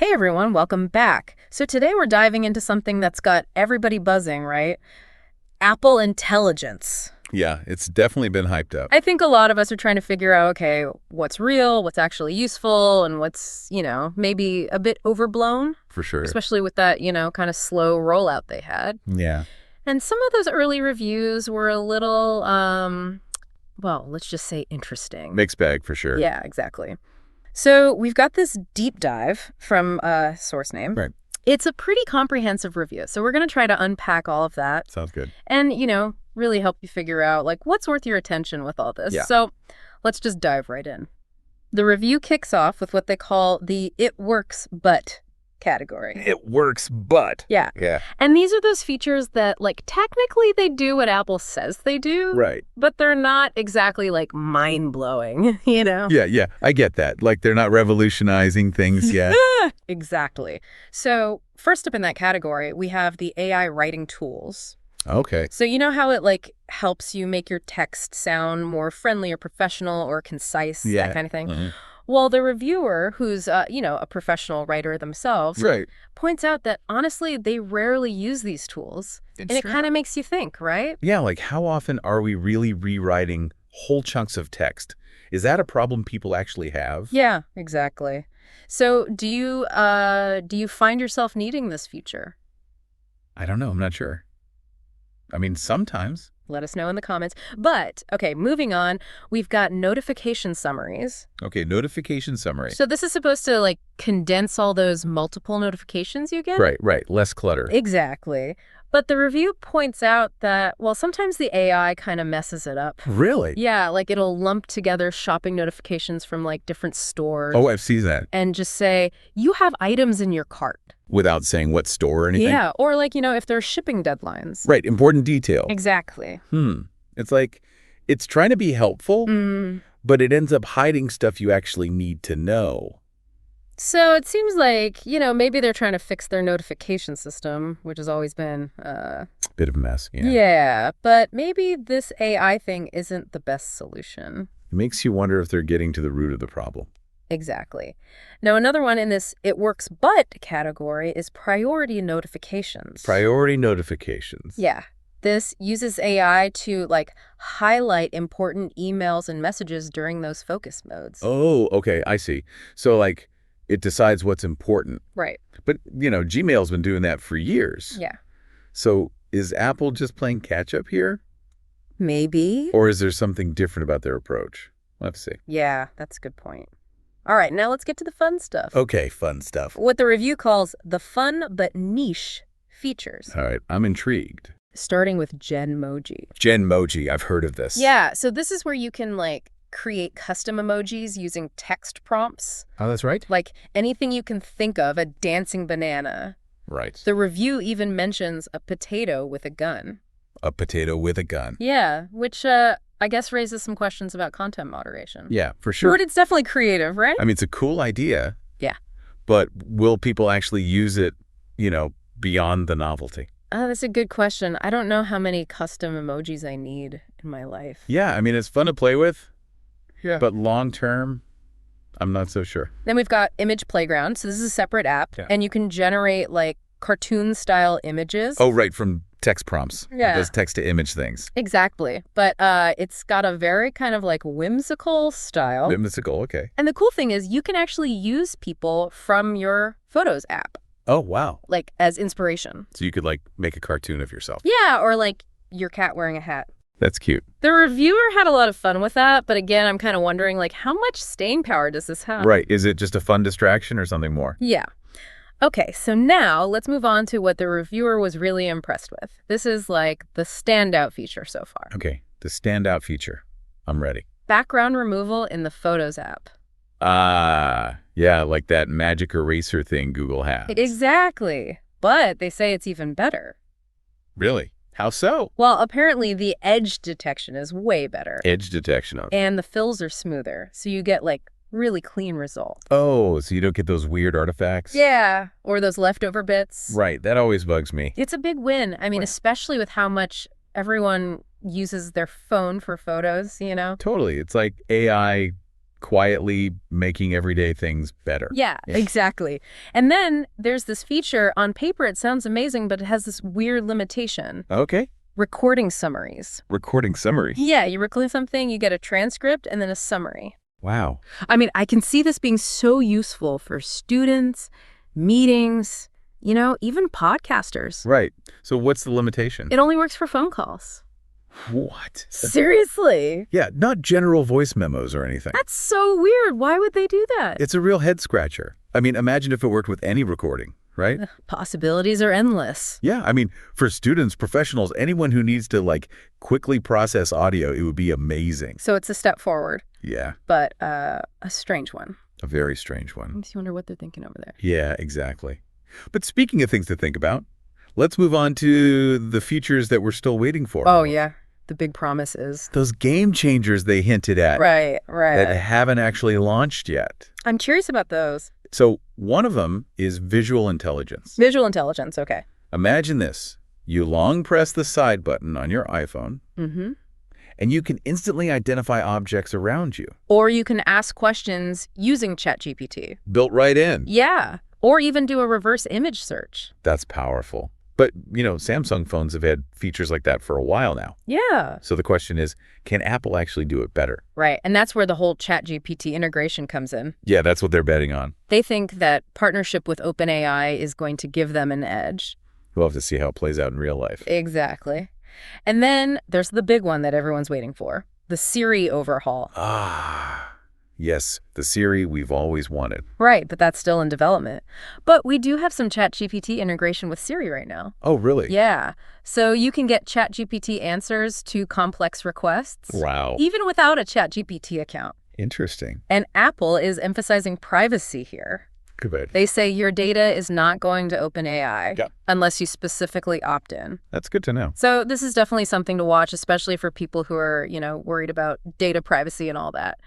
Hey everyone, welcome back. So today we're diving into something that's got everybody buzzing, right? Apple Intelligence. Yeah, it's definitely been hyped up. I think a lot of us are trying to figure out, okay, what's real, what's actually useful, and what's, maybe a bit overblown, For sure. especially with that, kind of slow rollout they had. Yeah. And some of those early reviews were a little, well, let's just say interesting. Mixed bag for sure. Yeah, exactly. So we've got this deep dive from source name. Right. It's a pretty comprehensive review. So we're going to try to unpack all of that Sounds good. and, really help you figure out like what's worth your attention with all this. Yeah. So let's just dive right in. The review kicks off with what they call the "it works but" category. It works, but. Yeah. Yeah. And these are those features that like technically they do what Apple says they do, Right. but they're not exactly like mind-blowing, Yeah. I get that. Like they're not revolutionizing things yet. Exactly. So first up in that category, we have the AI writing tools. Okay. So you know how it like helps you make your text sound more friendly or professional or concise, Yeah. that kind of thing? Mhm. Well, the reviewer, who's, a professional writer themselves, Right. points out that honestly, they rarely use these tools. And it kind of makes you think, right? Yeah, like how often are we really rewriting whole chunks of text? Is that a problem people actually have? Yeah, exactly. So do you find yourself needing this feature? I don't know. I'm not sure. I mean, sometimes. Let us know in the comments. But, okay, moving on, we've got notification summaries. Okay, notification summary. So this is supposed to, like, condense all those multiple notifications you get? Right. Less clutter. Exactly. But the review points out that, well, sometimes the AI kind of messes it up. Really? Yeah, like it'll lump together shopping notifications from, like, different stores. Oh, I've seen that. And just say, you have items in your cart. Without saying what store or anything? Yeah, or like, if there's shipping deadlines. Right, important detail. Exactly. It's like, it's trying to be helpful, Mm. but it ends up hiding stuff you actually need to know. So it seems like, maybe they're trying to fix their notification system, which has always been, Bit of a mess, yeah. yeah, but maybe this AI thing isn't the best solution. It makes you wonder if they're getting to the root of the problem. Exactly. Now, another one in this "it works but" category is priority notifications. Priority notifications. Yeah. This uses AI to, like, highlight important emails and messages during those focus modes. Oh, okay, I see. So, like, it decides what's important. Right. But, Gmail's been doing that for years. Yeah. So, is Apple just playing catch-up here? Maybe. Or is there something different about their approach? Let's see. Yeah, that's a good point. All right, now let's get to the fun stuff. Okay, fun stuff. What the review calls the fun but niche features. All right, I'm intrigued. Starting with Genmoji. Genmoji, I've heard of this. Yeah, so this is where you can, like, create custom emojis using text prompts. Oh, that's right? Like, anything you can think of, a dancing banana. Right. The review even mentions a potato with a gun. A potato with a gun. Yeah, which I guess raises some questions about content moderation. Yeah, for sure. But it's definitely creative, right? I mean, it's a cool idea. Yeah. But will people actually use it, beyond the novelty? Oh, that's a good question. I don't know how many custom emojis I need in my life. Yeah, I mean, it's fun to play with. Yeah. But long term, I'm not so sure. Then we've got Image Playground. So this is a separate app. Yeah. And you can generate, like, cartoon-style images. Oh, right, from text prompts. Yeah. It does text-to-image things. Exactly. But it's got a very kind of, like, whimsical style. Whimsical, okay. And the cool thing is you can actually use people from your Photos app, Oh, wow. like, as inspiration. So you could, like, make a cartoon of yourself. Yeah, or, like, your cat wearing a hat. That's cute. The reviewer had a lot of fun with that, but again, I'm kind of wondering, like, how much staying power does this have? Right. Is it just a fun distraction or something more? Yeah. Okay, so now let's move on to what the reviewer was really impressed with. This is, like, the standout feature so far. Okay. The standout feature. I'm ready. Background removal in the Photos app. Yeah, like that magic eraser thing Google has. Exactly. But they say it's even better. Really? How so? Well, apparently the edge detection is way better. Edge detection of. And the fills are smoother, so you get, like, really clean results. Oh, so you don't get those weird artifacts? Yeah, or those leftover bits. Right, that always bugs me. It's a big win. I mean, especially with how much everyone uses their phone for photos, Totally. It's like AI quietly making everyday things better. Yeah, exactly. And then there's this feature, on paper it sounds amazing, but it has this weird limitation. Okay. Recording summaries. Recording summary. Yeah, you record something, you get a transcript, and then a summary. Wow. I mean, I can see this being so useful for students, meetings, even podcasters. Right. So what's the limitation? It only works for phone calls. What? Seriously? Yeah, not general voice memos or anything. That's so weird. Why would they do that? It's a real head scratcher. I mean, imagine if it worked with any recording, right? Possibilities are endless. Yeah, I mean, for students, professionals, anyone who needs to, quickly process audio, it would be amazing. So it's a step forward. Yeah. But a strange one. A very strange one. Makes you wonder what they're thinking over there. Yeah, exactly. But speaking of things to think about, let's move on to the features that we're still waiting for. Oh, yeah. The big promise is. Those game changers they hinted at. Right. That haven't actually launched yet. I'm curious about those. So one of them is visual intelligence. Visual intelligence, okay. Imagine this. You long press the side button on your iPhone, and you can instantly identify objects around you. Or you can ask questions using ChatGPT. Built right in. Yeah. Or even do a reverse image search. That's powerful. But, Samsung phones have had features like that for a while now. Yeah. So the question is, can Apple actually do it better? Right. And that's where the whole ChatGPT integration comes in. Yeah, that's what they're betting on. They think that partnership with OpenAI is going to give them an edge. We'll have to see how it plays out in real life. Exactly. And then there's the big one that everyone's waiting for, the Siri overhaul. Yes, the Siri we've always wanted. Right, but that's still in development. But we do have some ChatGPT integration with Siri right now. Oh, really? Yeah. So you can get ChatGPT answers to complex requests. Wow. Even without a ChatGPT account. Interesting. And Apple is emphasizing privacy here. Good. They say your data is not going to OpenAI unless you specifically opt in. That's good to know. So this is definitely something to watch, especially for people who are, worried about data privacy and all that.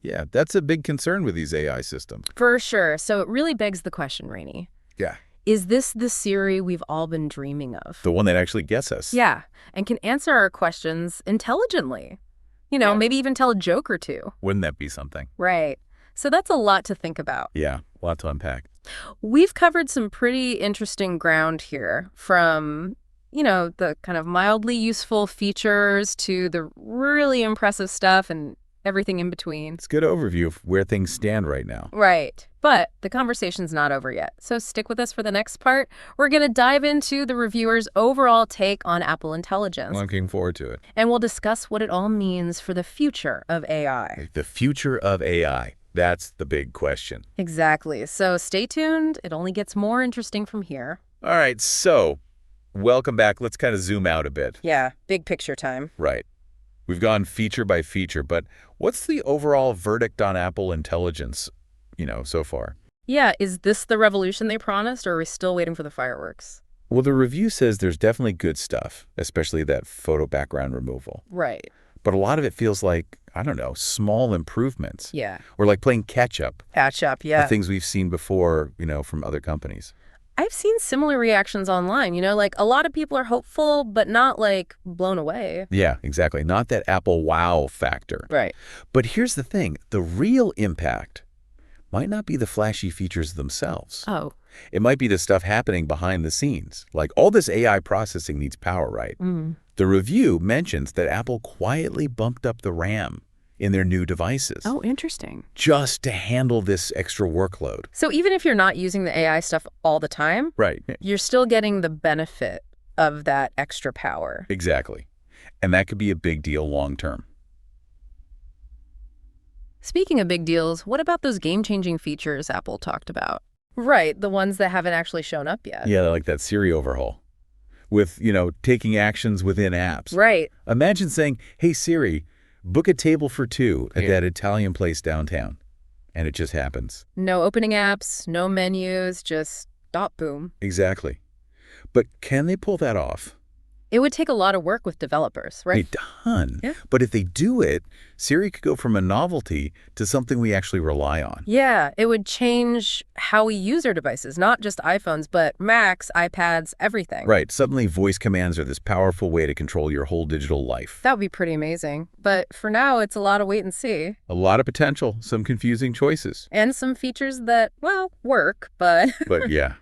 Yeah, that's a big concern with these AI systems. For sure. So it really begs the question, Rainey. Yeah. Is this the Siri we've all been dreaming of? The one that actually gets us. Yeah, and can answer our questions intelligently. Maybe even tell a joke or two. Wouldn't that be something? Right. So that's a lot to think about. Yeah, a lot to unpack. We've covered some pretty interesting ground here, from, the kind of mildly useful features to the really impressive stuff and everything in between. It's a good overview of where things stand right now. Right. But the conversation's not over yet. So stick with us for the next part. We're going to dive into the reviewer's overall take on Apple Intelligence. Looking forward to it. And we'll discuss what it all means for the future of AI. The future of AI. That's the big question. Exactly. So stay tuned. It only gets more interesting from here. All right, so welcome back. Let's kind of zoom out a bit. Yeah, big picture time. Right. We've gone feature by feature, but what's the overall verdict on Apple Intelligence, so far? Yeah, is this the revolution they promised, or are we still waiting for the fireworks? Well, the review says there's definitely good stuff, especially that photo background removal. Right. But a lot of it feels like, I don't know, small improvements. Yeah. Or like playing catch-up. Catch-up, yeah. The things we've seen before, from other companies. I've seen similar reactions online, a lot of people are hopeful, but not blown away. Yeah, exactly. Not that Apple wow factor. Right. But here's the thing. The real impact might not be the flashy features themselves. Oh. It might be the stuff happening behind the scenes. Like all this AI processing needs power, right? The review mentions that Apple quietly bumped up the RAM in their new devices. Oh, interesting. Just to handle this extra workload. So even if you're not using the AI stuff all the time, right, you're still getting the benefit of that extra power. Exactly. And that could be a big deal long term. Speaking of big deals, what about those game-changing features Apple talked about? Right, the ones that haven't actually shown up yet. Yeah, like that Siri overhaul. With, taking actions within apps. Right. Imagine saying, hey, Siri, book a table for two at that Italian place downtown. And it just happens. No opening apps, no menus, just dot boom. Exactly. But can they pull that off? It would take a lot of work with developers, A right? ton. Yeah. But if they do it, Siri could go from a novelty to something we actually rely on. Yeah, it would change how we use our devices, not just iPhones, but Macs, iPads, everything. Right. Suddenly, voice commands are this powerful way to control your whole digital life. That would be pretty amazing. But for now, it's a lot of wait and see. A lot of potential, some confusing choices. And some features that, well, work, but But yeah,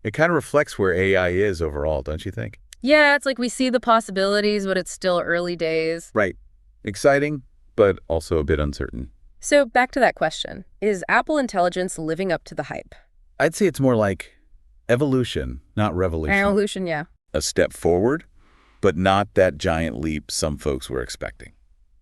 it kind of reflects where AI is overall, don't you think? yeah, it's like we see the possibilities, but it's still early days. Right. Exciting, but also a bit uncertain. So back to that question. Is Apple Intelligence living up to the hype? I'd say it's more like evolution, not revolution. Evolution, yeah. A step forward, but not that giant leap some folks were expecting.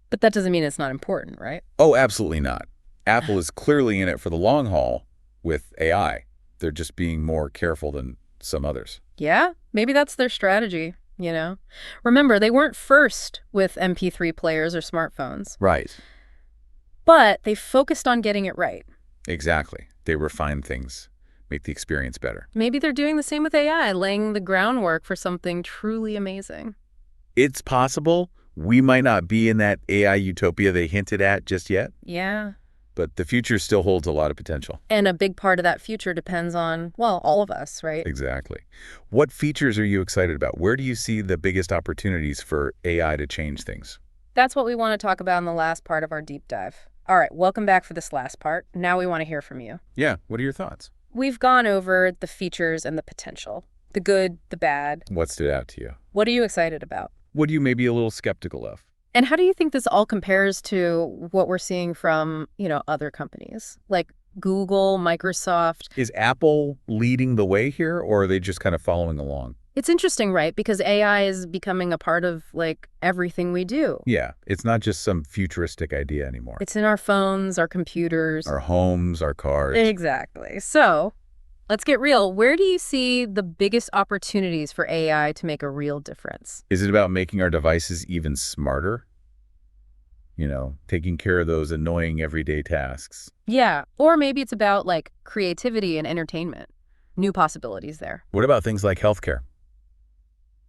But that doesn't mean it's not important, right? Oh, absolutely not. Apple is clearly in it for the long haul with AI. They're just being more careful than some others. Yeah, maybe that's their strategy, you know? Remember, they weren't first with MP3 players or smartphones, Right. but they focused on getting it right. Exactly. They refine things, make the experience better. Maybe they're doing the same with AI, laying the groundwork for something truly amazing. It's possible we might not be in that AI utopia they hinted at just yet, Yeah. but the future still holds a lot of potential. And a big part of that future depends on, well, all of us, right? Exactly. What features are you excited about? Where do you see the biggest opportunities for AI to change things? That's what we want to talk about in the last part of our deep dive. All right, welcome back for this last part. Now we want to hear from you. Yeah, what are your thoughts? We've gone over the features and the potential, the good, the bad. What stood out to you? What are you excited about? What are you maybe a little skeptical of? And how do you think this all compares to what we're seeing from, other companies like Google, Microsoft? Is Apple leading the way here, or are they just kind of following along? It's interesting, right? Because AI is becoming a part of, everything we do. Yeah, it's not just some futuristic idea anymore. It's in our phones, our computers. Our homes, our cars. Exactly. So let's get real. Where do you see the biggest opportunities for AI to make a real difference? Is it about making our devices even smarter? Taking care of those annoying everyday tasks. Yeah. Or maybe it's about, creativity and entertainment. New possibilities there. What about things like healthcare?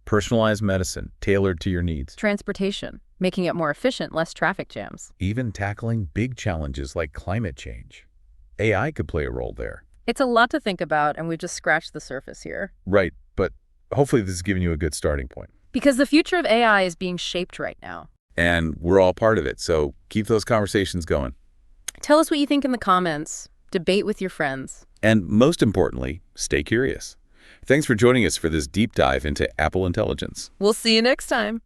Personalized medicine, tailored to your needs. Transportation, making it more efficient, less traffic jams. Even tackling big challenges like climate change. AI could play a role there. It's a lot to think about, and we've just scratched the surface here. Right, but hopefully this is giving you a good starting point. Because the future of AI is being shaped right now. And we're all part of it, so keep those conversations going. Tell us what you think in the comments. Debate with your friends. And most importantly, stay curious. Thanks for joining us for this deep dive into Apple Intelligence. We'll see you next time.